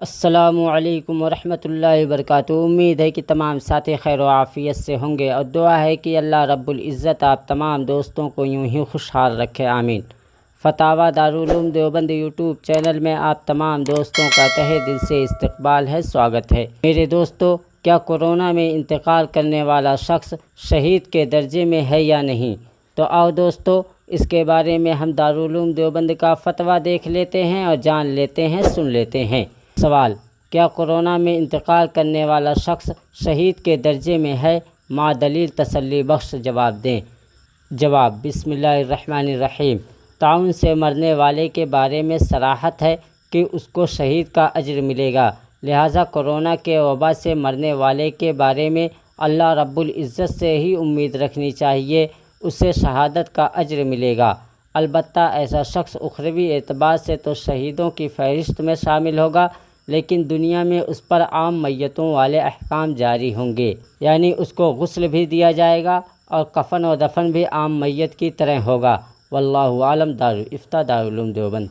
السلام علیکم ورحمۃ اللہ وبرکاتہ۔ امید ہے کہ تمام ساتھی خیر و عافیت سے ہوں گے، اور دعا ہے کہ اللہ رب العزت آپ تمام دوستوں کو یوں ہی خوشحال رکھے، آمین۔ فتاوی دارالعلوم دیوبند یوٹیوب چینل میں آپ تمام دوستوں کا تہہ دل سے استقبال ہے، سواگت ہے۔ میرے دوستو، کیا کورونا میں انتقال کرنے والا شخص شہید کے درجے میں ہے یا نہیں؟ تو آؤ دوستو، اس کے بارے میں ہم دارالعلوم دیوبند کا فتویٰ دیکھ لیتے ہیں اور جان لیتے ہیں، سن لیتے ہیں۔ سوال: کیا کورونا میں انتقال کرنے والا شخص شہید کے درجے میں ہے؟ مع دلیل تسلی بخش جواب دیں۔ جواب: بسم اللہ الرحمن الرحیم۔ طاعون سے مرنے والے کے بارے میں صراحت ہے کہ اس کو شہید کا اجر ملے گا، لہٰذا کورونا کے وبا سے مرنے والے کے بارے میں اللہ رب العزت سے ہی امید رکھنی چاہیے، اسے شہادت کا اجر ملے گا۔ البتہ ایسا شخص اخروی اعتبار سے تو شہیدوں کی فہرست میں شامل ہوگا، لیکن دنیا میں اس پر عام میتوں والے احکام جاری ہوں گے، یعنی اس کو غسل بھی دیا جائے گا اور کفن و دفن بھی عام میت کی طرح ہوگا۔ واللہ عالم۔ دارالافتاء دارالعلوم دیوبند۔